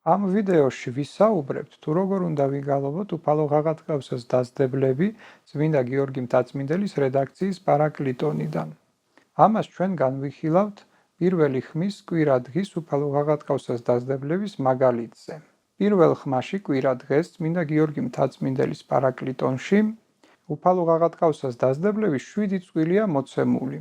ამ ვიდეოში ვისაუბრებთ თუ როგორ უნდა ვიგალობოთ უფალო ღაღატკავსას დასდებლები წმინდა გიორგი მთაწმინდელის რედაქციის პარაკლიტონიდან. ამას ჩვენ განვიხილავთ პირველი ხმის კვირა დღის უფალო ღაღატკავსას დასდებლების მაგალითზე. პირველ ხმაში კვირა დღეს წმინდა გიორგი მთაწმინდელის პარაკლიტონში უფალო ღაღატკავსას დასდებლების 7 წვილია მოცემული,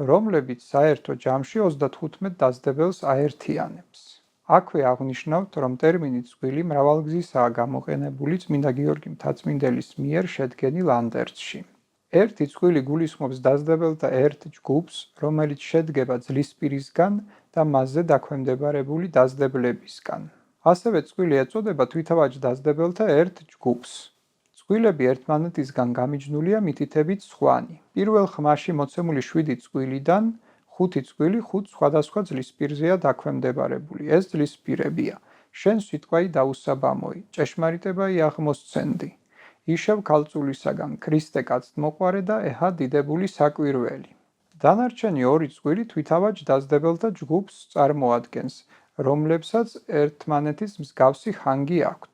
რომლებიც საერთო ჯამში 35 დასდებელს აერთიანებს. აქვე აღნიშნავთ, რომ ტერმინი წვილი მრავალგზისაა გამოყენებული წმინდა გიორგი მთაწმინდელის მიერ შედგენილ ანდერძში. ერთი წვილი გულისხმობს დასდებელთა ერთ ჯგუფს, რომელიც შედგება ძლისპირისგან და მასზე დაქვემდებარებული დასდებლებისგან. ასევე წვილი ეწოდება თვითავაჯ დასდებელთა ერთ ჯგუფს. წვილები ერთმანეთისგან გამიჯნულია მითითებით სხვანი. პირველ ხმაში მოცემული 7 წვილიდან 5 წვილი 5 სხვადასხვა ძლისპირზეა დაქვემდებარებული. ეს ძლისპირებია: შენ სიტყვაი დაუსაბამოი, ჭეშმარიტებაი აღმოსცენდი, იშევ ქალწულისაგან, ქრისტე კაცთ მოყვარე და ეჰა დიდებული საკვირველი. დანარჩენი 2 წვილი თვითავაჯ დასდებელთა ჯგუფს წარმოადგენს, რომლებსაც ერთმანეთის მსგავსი ხანგი აქვთ.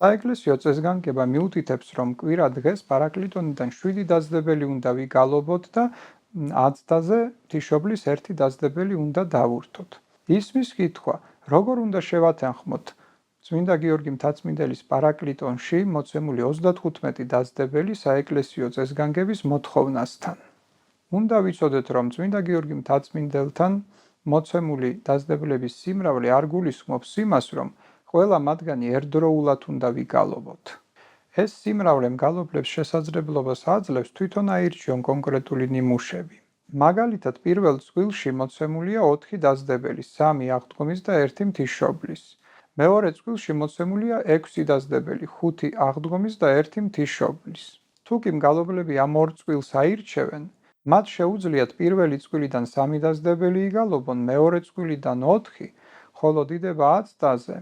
საეკლესიო წესგანგება მიუთითებს, რომ კვირა დღეს პარაკლიტონიდან 7 დასდებელი უნდა ვიგალობოთ და 10-დაზე ღვთისმშობლის 1 დასდებელი უნდა დავურთოთ. ისმის კითხვა, როგორ უნდა შევათანხმოთ წმინდა გიორგი მთაწმინდელის პარაკლიტონში მოცემული 35 დასდებელი საეკლესიო წესგანგების მოთხოვნასთან. უნდა ვიცოდეთ, რომ წმინდა გიორგი მთაწმინდელთან მოცემული დასდებლების სიმრავლე არ გულისხმობს იმას, რომ ყველა მათგანი ერთდროულად უნდა ვიგალობოთ. ეს სიმრავლე მგალობლებს შესაძლებლობას აძლევს თვითონ აირჩიონ კონკრეტული ნიმუშები. მაგალითად, პირველ წვილში მოცემულია 4 დასდებელი, 3 აღდგომის და 1 ღვთისმშობლის. მეორე წვილში მოცემულია 6 დასდებელი, 5 აღდგომის და 1 ღვთისმშობლის. თუ კი მგალობლები ამ ორ წვილს აირჩევენ, მათ შეუძლიათ პირველი წვილიდან 3 დასდებელი იგალობონ, მეორე წვილიდან 4, ხოლო დიდება 10-დაზე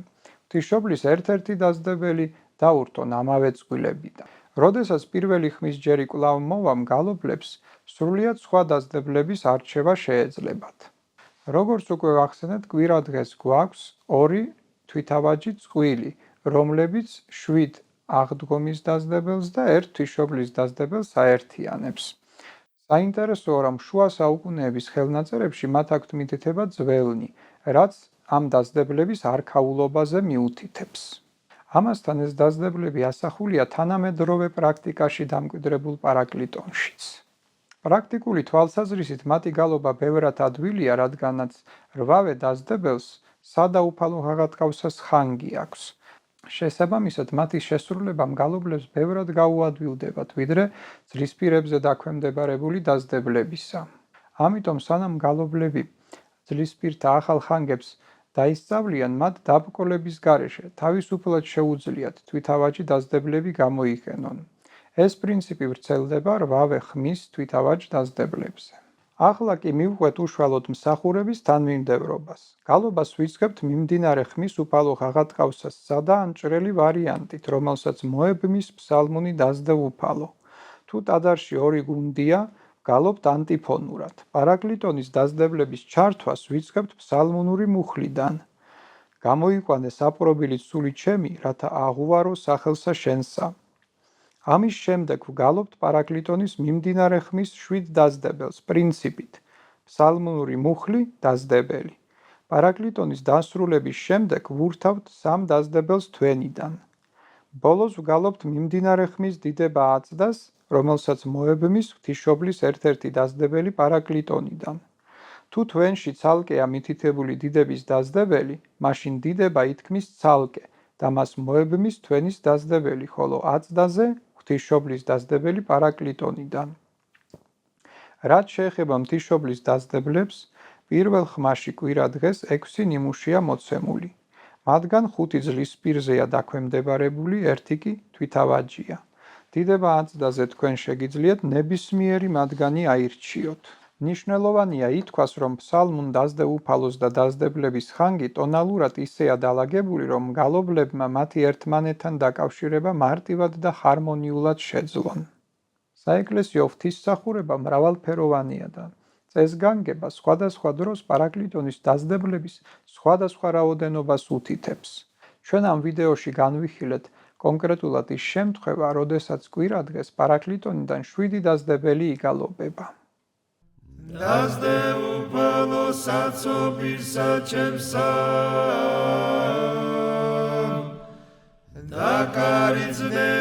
ღვთისმშობლის ერთ-ერთი დასდებელი დაურთონ ამავე წვილებიდან. როდესაც პირველი ხმის ჯერი კვლავ მოვა, მგალობლებს სრულიად სხვა დასდებლების არჩევა შეეძლებათ. როგორც უკვე ვახსენეთ, კვირა დღეს გვაქვს 2 თვითავაჯი წვილი, რომლებიც 7 აღდგომის დასდებელს და 1 ღვთისმშობლის დასდებელს აერთიანებს. საინტერესოა, რომ შუა საუკუნეების ხელნაწერებში მათ აქვთ მითითება ძველნი, რაც ამ დასდებლების არქაულობაზე მიუთითებს. ამასთან ეს დასდებლები ასახულია თანამედროვე პრაქტიკაში დამკვიდრებულ პარაკლიტონშიც. პრაქტიკული თვალსაზრისით მათი გალობა ბევრად ადვილია, რადგანაც 8 დასდებელს სადაუფალო ღაღატკავსას ხანგი აქვს. შესაბამისად, მათი შესრულება მგალობლებს ბევრად გაუადვილდებათ, ვიდრე ძლისპირებზე დაქვემდებარებული დასდებლებისა. ამიტომ სანამ მგალობლები ძლისპირთა ახალ ხანგებს დაისწავლიან, მათ დაბრკოლების გარეშე თავისუფლად შეუძლიათ თვითავაჯი დასდებლები გამოიყენონ. ეს პრინციპი ვრცელდება 8 ხმის თვითავაჯ დასდებლებზე. ახლა კი მივყვეთ უშუალოდ მსახურების თანმიმდევრობას. გალობას ვიწყებთ მიმდინარე ხმის უფალო ღაღატკავსას სადა ან ჭრელი ვარიანტით, რომელსაც მოებმის ფსალმუნი დასდევ უფალო. თუ ტაძარში 2 გუნდია, გალობთ ანტიფონურად. პარაკლიტონის დასდებლების ჩართვას ვიწყებთ ფსალმუნური მუხლიდან. გამოიყვანე საპყრობილით სული ჩემი, რათა აღუვარო სახელსა შენსა. ამის შემდეგ ვგალობთ პარაკლიტონის მიმდინარე ხმის 7 დასდებელს პრინციპით: ფსალმუნური მუხლი დასდებელი. პარაკლიტონის დასრულების შემდეგ ვურთავთ 3 დასდებელს თვენიდან. ბოლოს ვგალობთ მიმდინარე ხმის დიდება 10-დას, რომელსაც მოებმის ღვთისმშობლის ერთ-ერთი დასდებელი პარაკლიტონიდან. თუ თვენში ცალკეა მითითებული დიდების დასდებელი, მაშინ დიდება ითქმის ცალკე და მას მოებმის თვენის დასდებელი, ხოლო 10-დაზე ღვთისმშობლის დასდებელი პარაკლიტონიდან. რაც შეეხება ღვთისმშობლის დასდებლებს, პირველ ხმაში კვირა დღეს 6 ნიმუშია მოცემული. მათგან 5 ძლისპირზეა დაქვემდებარებული, 1 კი თვითავაჯია. დიდება 10-დაზე თქვენ შეგიძლიათ ნებისმიერი მათგანი აირჩიოთ. მნიშვნელოვანია ითქვას, რომ ფსალმუნ დასდევ უფალოს და დასდებლების ხანგი ტონალურად ისეა დალაგებული, რომ მგალობლებმა მათი ერთმანეთთან დაკავშირება მარტივად და ჰარმონიულად შეძლონ. საეკლესიო ღვთისმსახურება მრავალფეროვანია და წესგანგება სხვადასხვა დროს პარაკლიტონის დასდებლების სხვადასხვა რაოდენობას უთითებს. ჩვენ ამ ვიდეოში განვიხილეთ კონკრეტულად ის შემთხვევა, როდესაც კვირადღეს პარაკლიტონიდან 7 დასდებელი იგალობება. Dazde upalo satsopisa chemsa Dakarizne